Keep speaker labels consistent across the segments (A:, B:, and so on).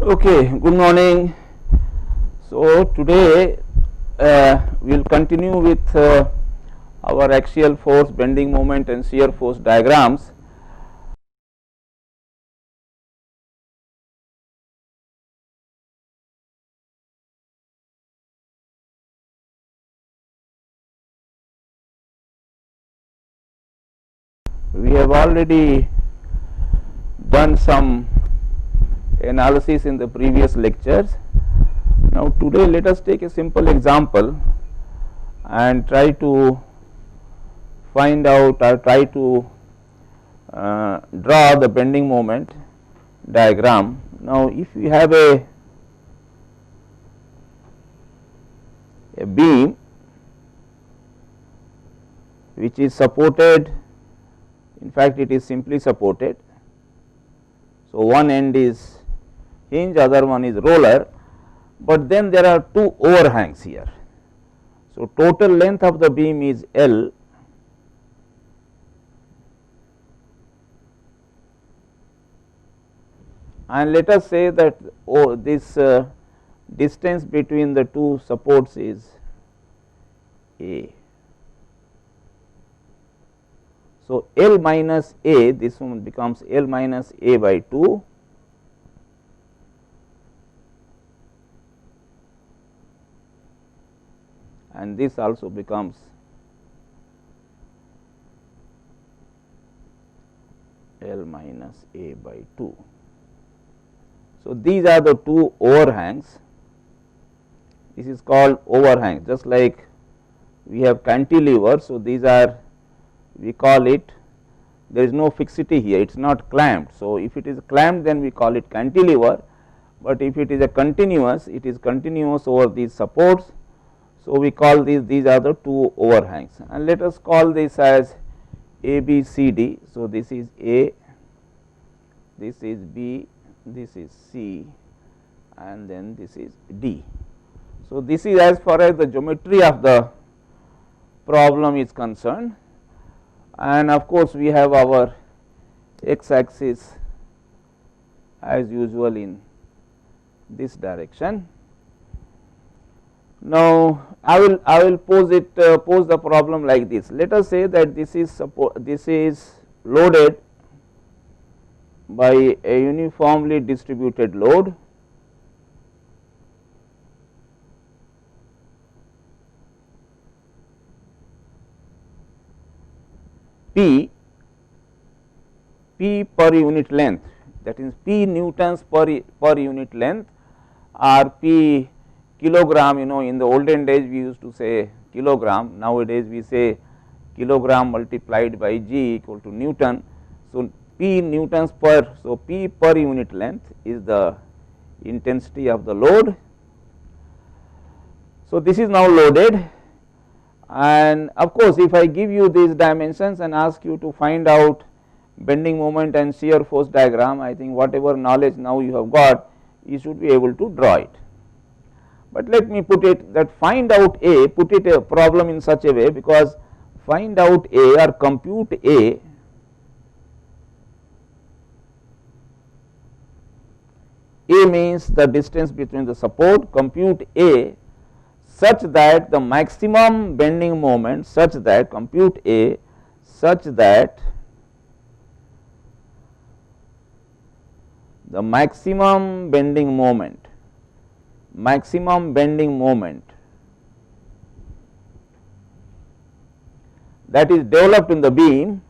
A: Okay, good morning. So today we will continue with our axial force, bending moment and shear force diagrams. We have already done some analysis in the previous lectures. Now today let us take a simple example and try to find out or try to draw the bending moment diagram. Now if we have a beam which is supported, in fact it is simply supported. So one end is hinge, other one is roller, but then there are two overhangs here. So total length of the beam is L, and let us say that this distance between the two supports is A. So L minus A, this one becomes L minus A by 2, and this also becomes L minus A by 2. So these are the two overhangs. This is called overhang, just like we have cantilever. So these are, we call it, there is no fixity here, it is not clamped. So if it is clamped, then we call it cantilever, but if it is a continuous, it is continuous over these supports. So we call these are the two overhangs, and let us call this as A, B, C, D. So this is A, this is B, this is C, and then this is D. So this is as far as the geometry of the problem is concerned, and of course we have our x axis as usual in this direction. Now I will pose the problem like this. Let us say that this is loaded by a uniformly distributed load, P per unit length, that is P newtons per unit length, or P kilogram. In the olden days we used to say kilogram, nowadays we say kilogram multiplied by G equal to Newton. So P newtons per, so P per unit length is the intensity of the load. So this is now loaded, and of course if I give you these dimensions and ask you to find out bending moment and shear force diagram, I think whatever knowledge now you have got, you should be able to draw it. But let me put it that find out A, put it a problem in such a way, because find out A or compute A means the distance between the support, compute A such that the maximum bending moment, such that compute A such that the maximum bending moment that is developed in the beam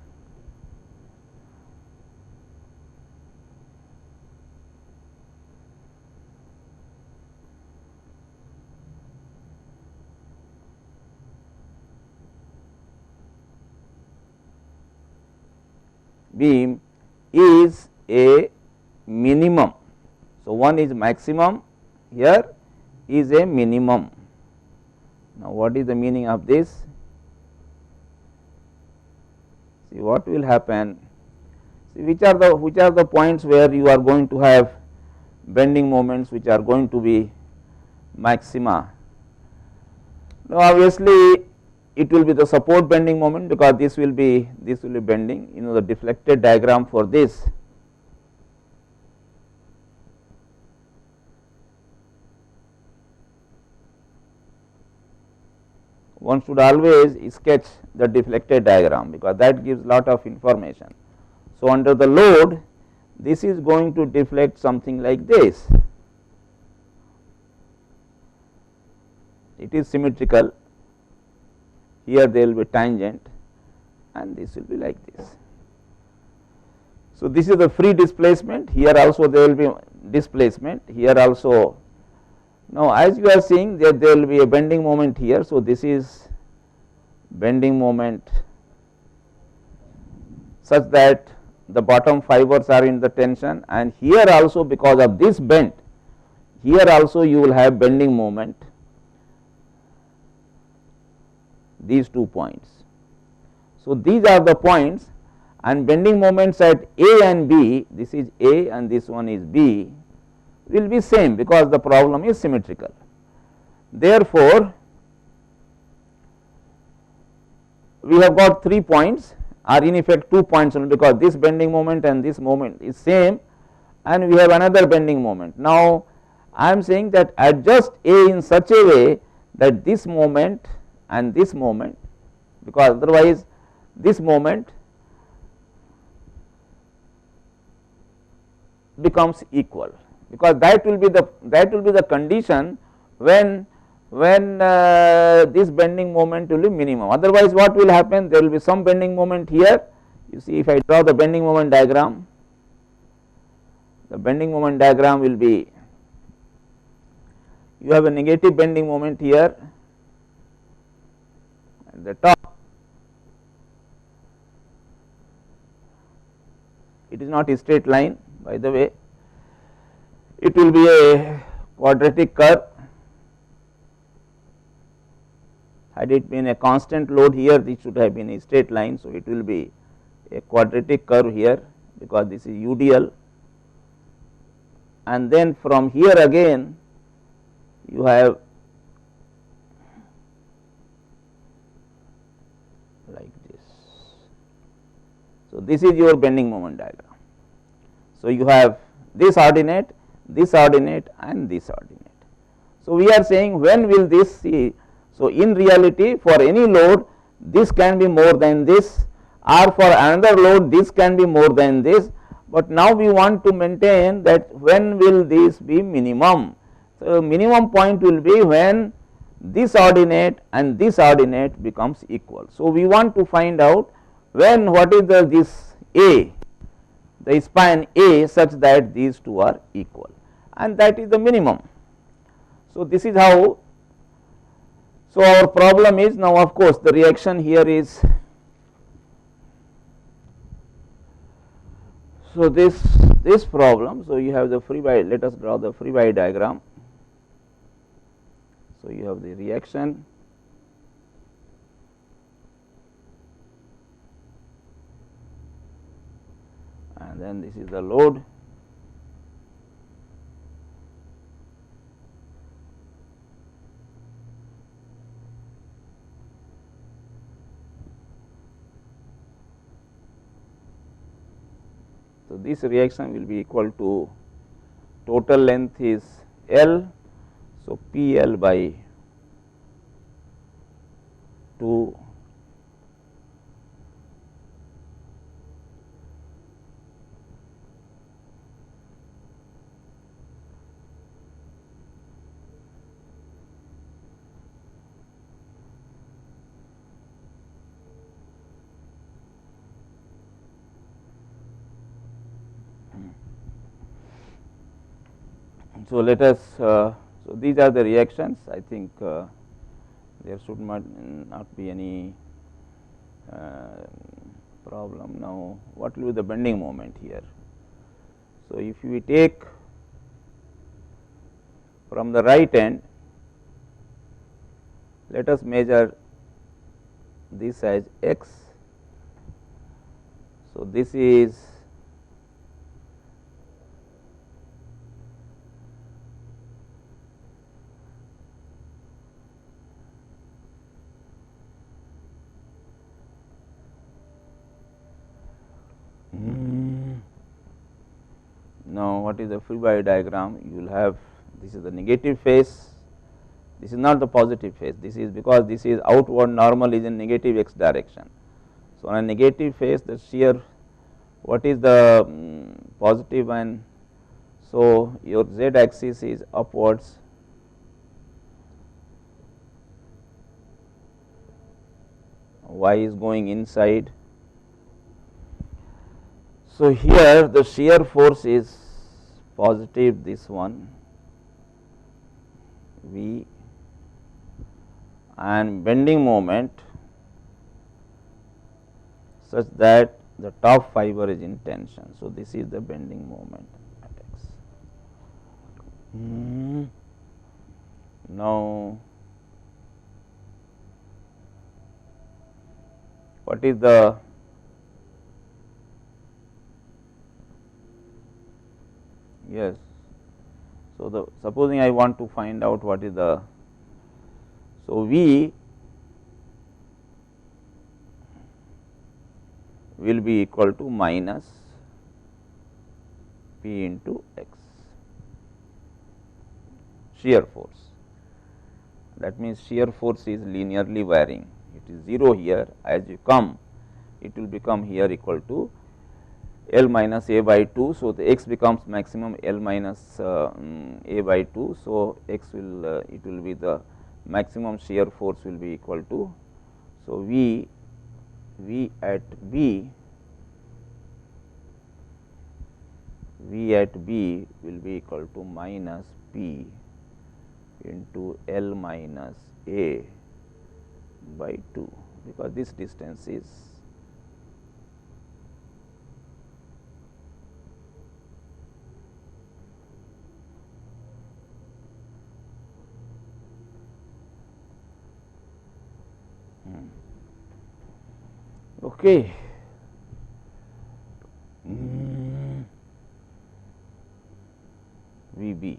A: is a minimum. So one is maximum, here is a minimum. Now what is the meaning of this? See what will happen. See which are the points where you are going to have bending moments which are going to be maxima. Now obviously it will be the support bending moment, because this will be bending. The deflected diagram for this one should always sketch the deflected diagram, because that gives lot of information. So, under the load, this is going to deflect something like this. It is symmetrical, here there will be tangent and this will be like this. So, this is the free displacement, here also there will be displacement, here also. Now, as you are seeing that there will be a bending moment here. So, this is bending moment such that the bottom fibers are in the tension, and here also because of this bend, here also you will have bending moment, these 2 points. So, these are the points, and bending moments at A and B, this is A and this one is B, will be same because the problem is symmetrical. Therefore, we have got 3 points, or in effect 2 points only, because this bending moment and this moment is same, and we have another bending moment. Now, I am saying that adjust A in such a way that this moment and this moment, because otherwise this moment becomes equal, because that will be the condition when this bending moment will be minimum. Otherwise, what will happen? There will be some bending moment here. You see, if I draw the bending moment diagram, the bending moment diagram will be, you have a negative bending moment here at the top. It is not a straight line, by the way. It will be a quadratic curve. Had it been a constant load here, this should have been a straight line. So, it will be a quadratic curve here, because this is UDL, and then from here again you have like this. So, this is your bending moment diagram. So, you have this ordinate and this ordinate. So, we are saying when will this see. So, in reality, for any load this can be more than this, or for another load this can be more than this, but now we want to maintain that when will this be minimum. So, minimum point will be when this ordinate and this ordinate becomes equal. So, we want to find out when what is this A, the span A such that these two are equal, and that is the minimum. So, this is how. So, our problem is now, of course, the reaction here is, so this problem. So, you have the free body, let us draw the free body diagram. So, you have the reaction, and then this is the load, so this reaction will be equal to total length is L. So, P L by 2 So, let us so these are the reactions. I think there should not be any problem. Now, what will be the bending moment here? So, if we take from the right end, let us measure this as x. So, this is now what is the free body diagram? You will have, this is the negative phase, This is not the positive phase, this is because this is outward normal is in negative x direction. So, on a negative phase the shear, what is the positive and so your z axis is upwards, y is going inside. So, here the shear force is positive, this one V, and bending moment such that the top fiber is in tension. So, this is the bending moment at x. Now, what is the yes. So, the supposing I want to find out what is the, so V will be equal to minus P into x, shear force. That means, shear force is linearly varying, it is 0 here, as you come it will become here equal to L minus A by 2. So, the x becomes maximum L minus A by 2. So, x will it will be the maximum shear force will be equal to. So, V at B will be equal to minus P into L minus A by 2, because this distance is okay. VB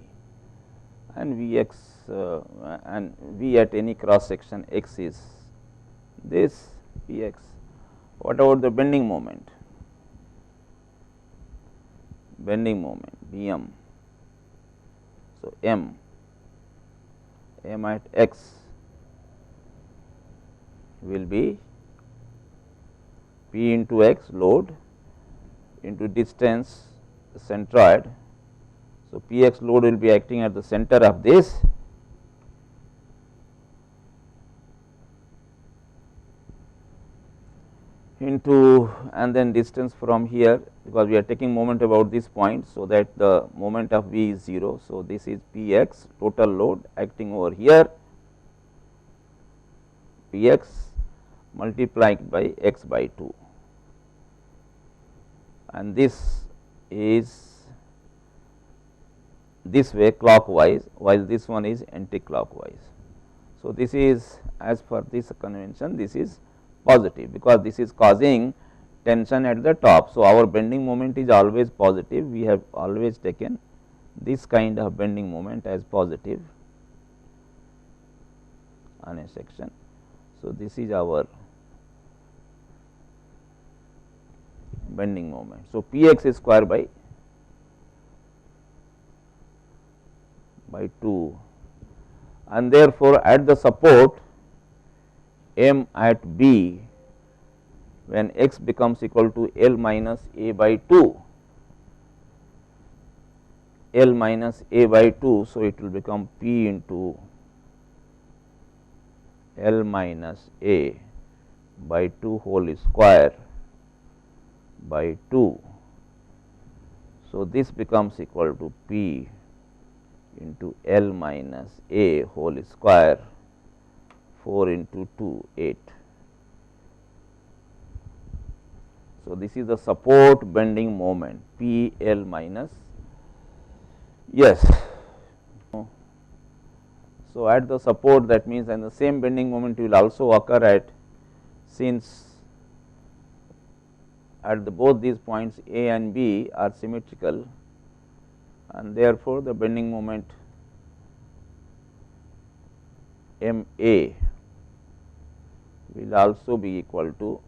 A: and Vx and V at any cross section x is this Px. What about the bending moment? Bending moment Bm. So, M at x will be P into x load into distance centroid. So, P x load will be acting at the center of this into, and then distance from here, because we are taking moment about this point. So, that the moment of V is 0. So, this is P x total load acting over here, P x multiplied by x by 2, and this is this way clockwise, while this one is anti-clockwise. So, this is as per this convention, this is positive, because this is causing tension at the top. So, our bending moment is always positive, we have always taken this kind of bending moment as positive on a section. So, this is our bending moment. So, P x is square by 2, and therefore, at the support M at B, when x becomes equal to L minus A by 2, L minus A by 2. So, it will become P into L minus A by 2 whole square by 2. So, this becomes equal to P into L minus A whole square, 4 into 2 8. So, this is the support bending moment P L minus, yes. So, at the support, that means, and the same bending moment will also occur at, since at the both these points A and B are symmetrical, and therefore, the bending moment M A will also be equal to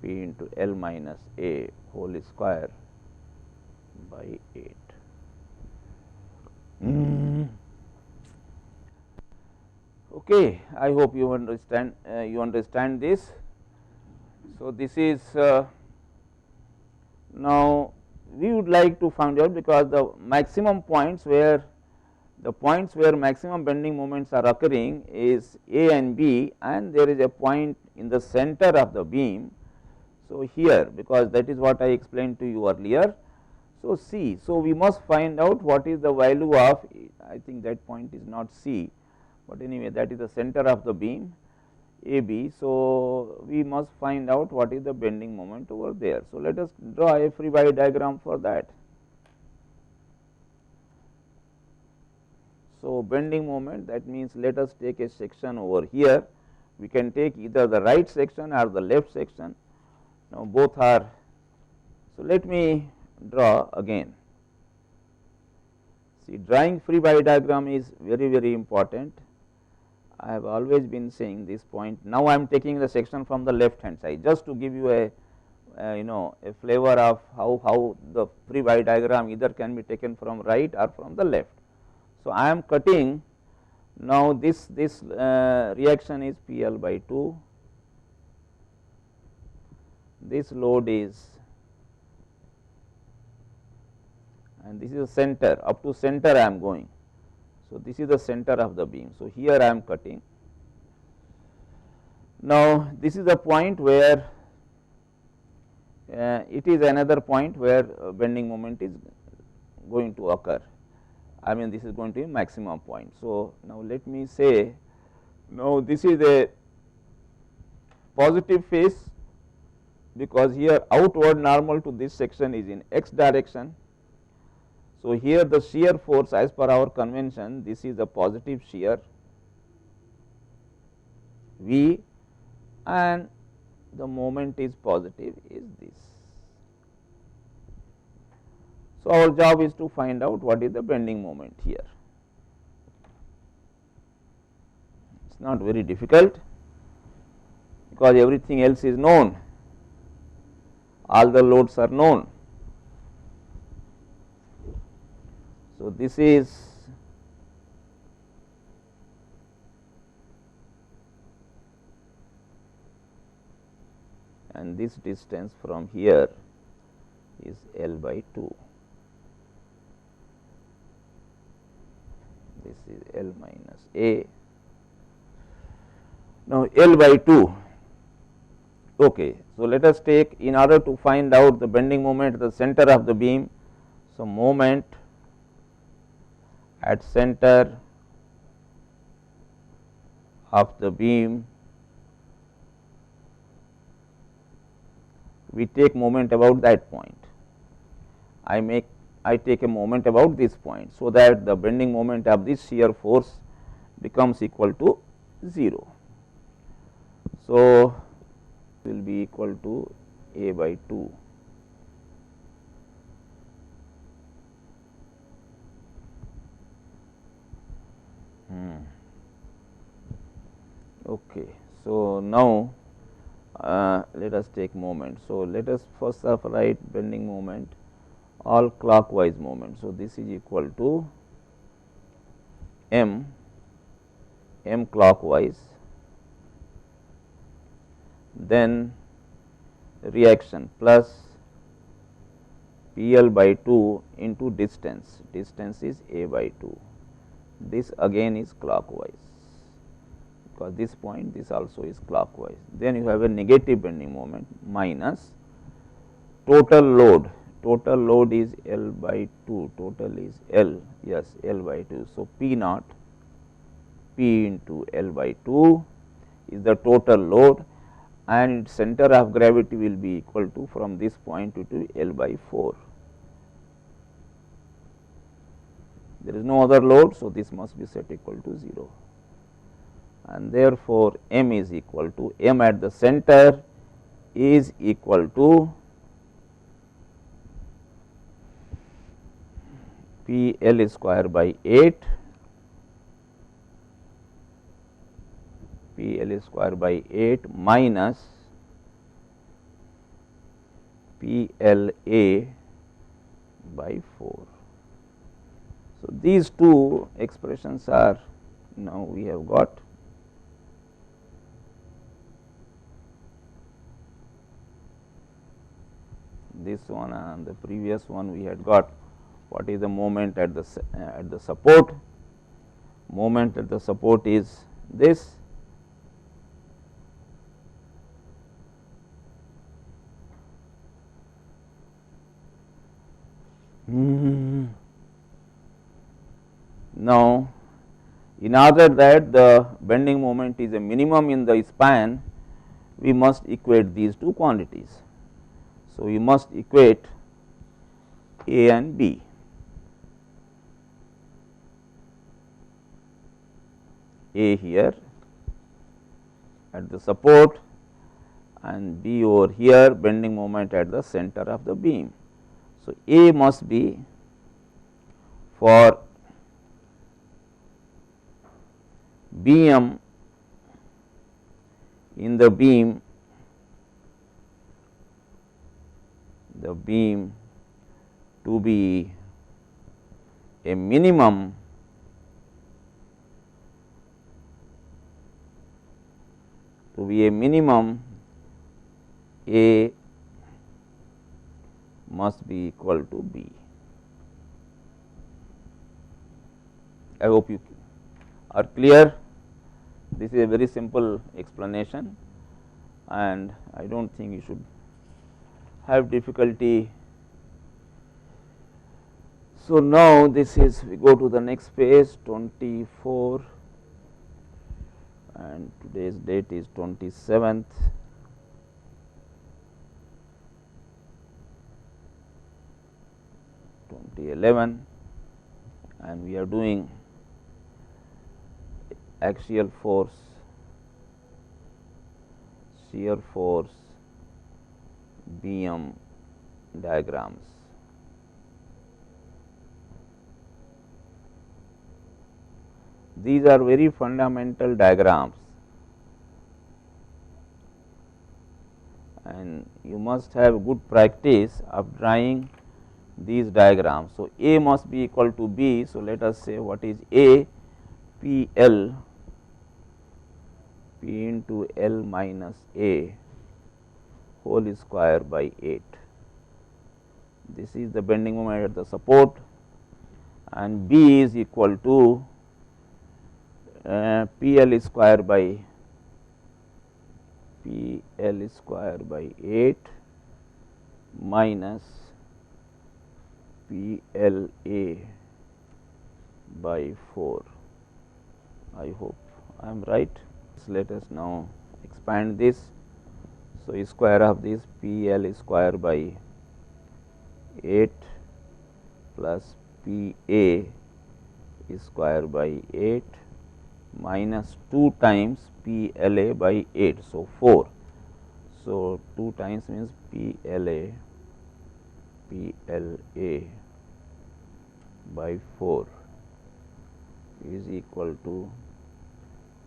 A: P into L minus A whole square by 8. Okay, I hope you understand this. So, this is now we would like to find out, because the maximum points where maximum bending moments are occurring is A and B, and there is a point in the center of the beam. So, here, because that is what I explained to you earlier. So, C. So, we must find out what is the value of, I think that point is not C, but anyway that is the center of the beam AB. So, we must find out what is the bending moment over there. So, let us draw a free body diagram for that. So, bending moment, that means let us take a section over here. We can take either the right section or the left section. Now, both are. So, let me draw again. See, drawing free body diagram is very important. I have always been saying this point. Now, I am taking the section from the left hand side, just to give you a a flavor of how the free body diagram either can be taken from right or from the left. So, I am cutting now this reaction is PL by 2, this load is, and this is the center, up to center I am going. So, this is the center of the beam. So, here I am cutting. Now, this is the point where it is another point where bending moment is going to occur. I mean, this is going to be maximum point. So, now let me say, now this is a positive phase, because here outward normal to this section is in x direction. So, here the shear force, as per our convention, this is a positive shear V, and the moment is positive is this. So, our job is to find out what is the bending moment here. It is not very difficult, because everything else is known, all the loads are known. So, this is and this distance from here is L by 2. This is L minus A. Now, L by 2. Okay. So, let us take, in order to find out the bending moment at the center of the beam. So, moment at center of the beam, we take moment about that point. I take a moment about this point, so that the bending moment of this shear force becomes equal to 0. So, will be equal to A by 2. Okay. So, now let us take moment. So, let us first of write bending moment, all clockwise moment. So, this is equal to m clockwise, then reaction plus PL by 2 into distance is A by 2. This again is clockwise, because this point, this also is clockwise. Then you have a negative bending moment minus total load. Total load is L by 2, total is L, yes, L by 2. So, P naught, P into L by 2 is the total load, and its center of gravity will be equal to, from this point to L by 4. There is no other load. So, this must be set equal to 0, and therefore, m is equal to, m at the center is equal to P L square by 8, P L square by 8 minus P L A by 4. So, these two expressions are, now we have got one and the previous one we had got what is the moment at the support. Moment at the support is this, now in order that the bending moment is a minimum in the span, we must equate these two quantities. So, we must equate A and B. A here at the support and B over here bending moment at the center of the beam. So, A must be for BM in the beam to be a minimum A must be equal to B. I hope you are clear. This is a very simple explanation and I do not think you should have difficulty. So, now this is we go to the next page 24 and today's date is 27th. And we are doing axial force, shear force, BM diagrams. These are very fundamental diagrams and you must have good practice of drawing these diagrams. So, A must be equal to B. So, let us say what is A, P L, P into L minus A whole square by 8. This is the bending moment at the support and B is equal to P L square by 8 minus P L A by 4. I hope I am right. So, let us now expand this. So, square of this P L square by 8 plus P A square by 8 minus 2 times P L A by 8. So, 4. So, 2 times means P L A by 4 is equal to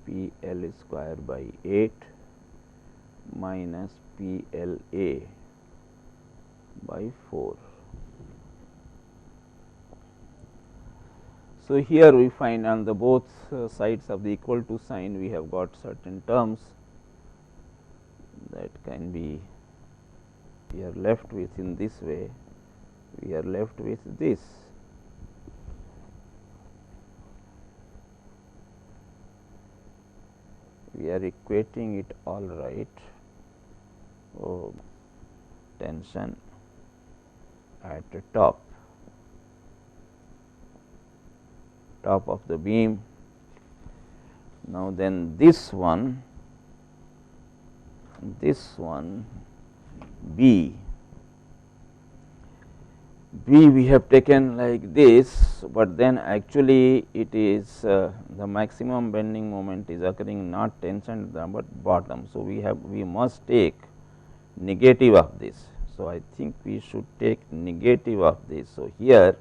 A: P L square by 8 minus P L A by 4. So, here we find on the both sides of the equal to sign we have got certain terms that can be, we are left with in this way, we are left with this. We are equating it all right. Oh, tension at the top of the beam. Now, then this one B we have taken like this, but then actually it is the maximum bending moment is occurring not tension but bottom. So, we must take negative of this. So, I think we should take negative of this. So, here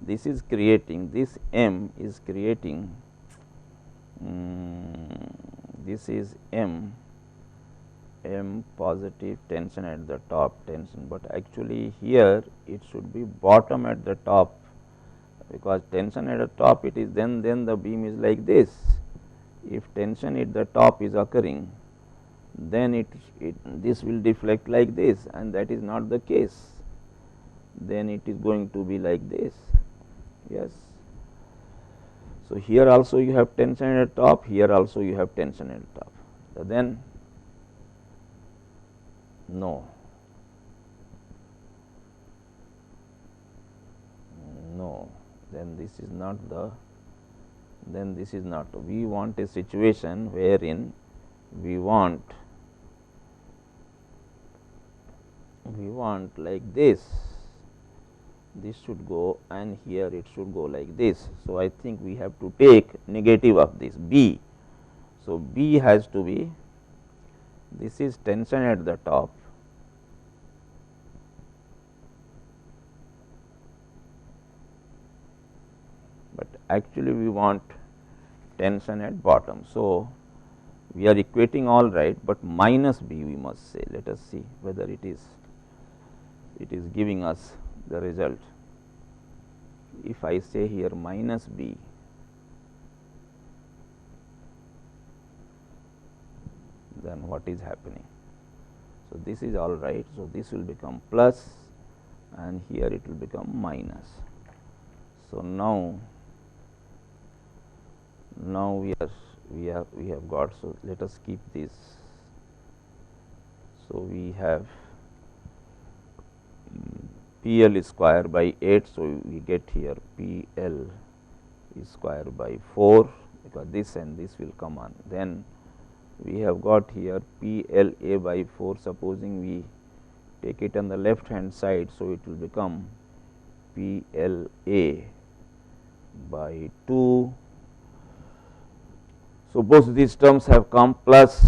A: this is creating, this M is creating, this is M positive tension at the top tension, but actually here it should be bottom at the top, because tension at the top it is then the beam is like this. If tension at the top is occurring, then this will deflect like this, and that is not the case. then it is going to be like this. Yes. So, here also you have tension at the top, here also you have tension at the top. So, then no, no, then this is not the, then this is not. We want a situation wherein we want like this should go and here it should go like this. So, I think we have to take negative of this B. So, B has to be, this is tension at the top, but actually we want tension at bottom. So, we are equating all right, but minus B we must say. Let us see whether it is giving us the result. If I say here minus B, then what is happening? So, this is all right. So, this will become plus and here it will become minus. So, now we have got. So, let us keep this. So, we have P L square by 8. So, we get here P L square by 4, because this and this will come on. Then we have got here P L A by 4. Supposing we take it on the left hand side. So, it will become P L A by 2. So, both these terms have come plus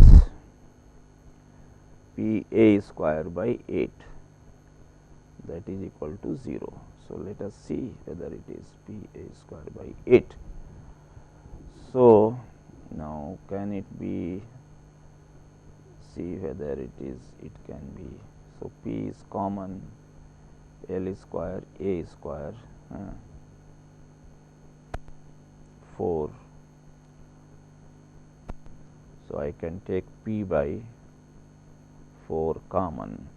A: P A square by 8, that is equal to 0. So, let us see whether it is P A square by 8. So, now can it be, see whether it is, it can be. So, P is common, L square, A square, 4. So, I can take P by 4 common,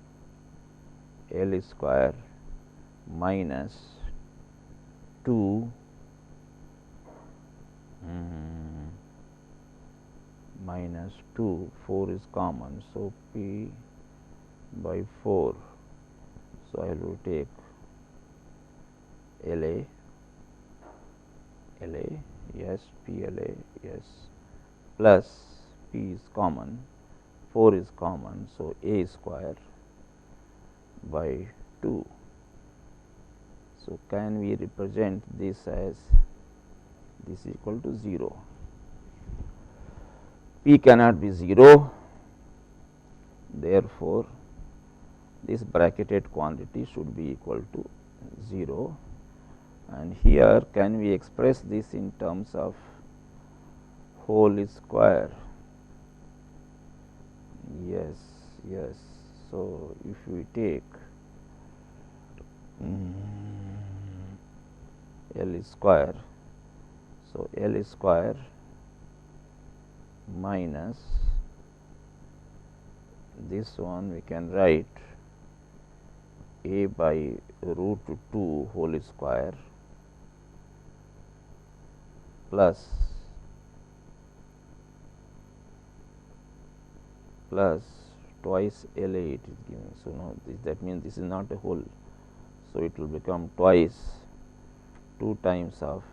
A: L square minus 2 minus 2, 4 is common. So, P by 4. So, I will take L A, yes, P L A, yes, plus P is common, 4 is common. So, A square by 2. So, can we represent this as this is equal to 0? P cannot be 0, therefore, this bracketed quantity should be equal to 0, and here can we express this in terms of whole square? Yes, yes. So, if we take L square, so L square minus this one, we can write A by root 2 whole square plus twice L A it is given. So, now that means this is not a whole. So, it will become twice 2 times of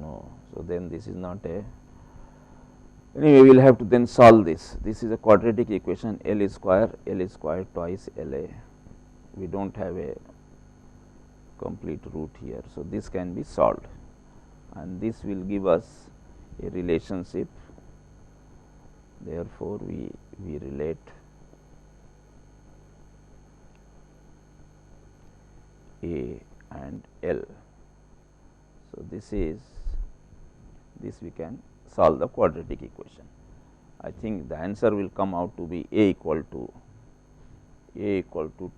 A: no. So, then this is not a, anyway we will have to then solve this. This is a quadratic equation, L square twice L A. We do not have a complete root here. So, this can be solved and this will give us a relationship. Therefore, we relate A and L. So, this we can solve the quadratic equation. I think the answer will come out to be A equal to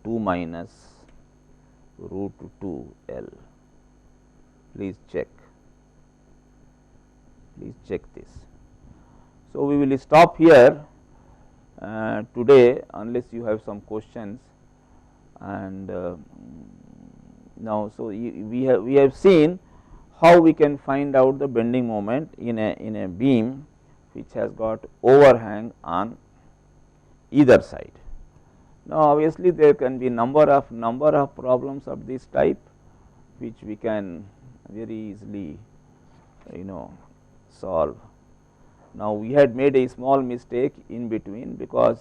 A: 2 minus root 2 L. Please check this. So, we will stop here today, unless you have some questions. and now so we have seen how we can find out the bending moment in a beam which has got overhang on either side. Now, obviously, there can be number of problems of this type which we can very easily solve. Now, we had made a small mistake in between, because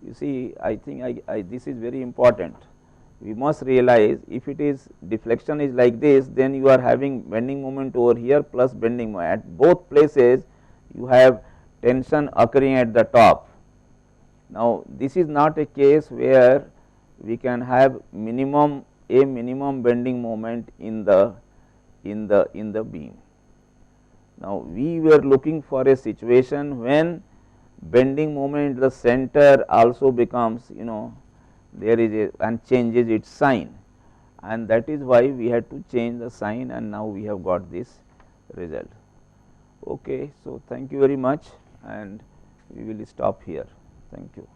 A: you see I think this is very important. We must realize if it is deflection is like this, then you are having bending moment over here plus bending moment. At both places you have tension occurring at the top. Now, this is not a case where we can have minimum bending moment in the beam. Now, we were looking for a situation when bending moment in the center also becomes there is a and changes its sign, and that is why we had to change the sign, and now we have got this result. Okay, so thank you very much, and we will stop here. Thank you.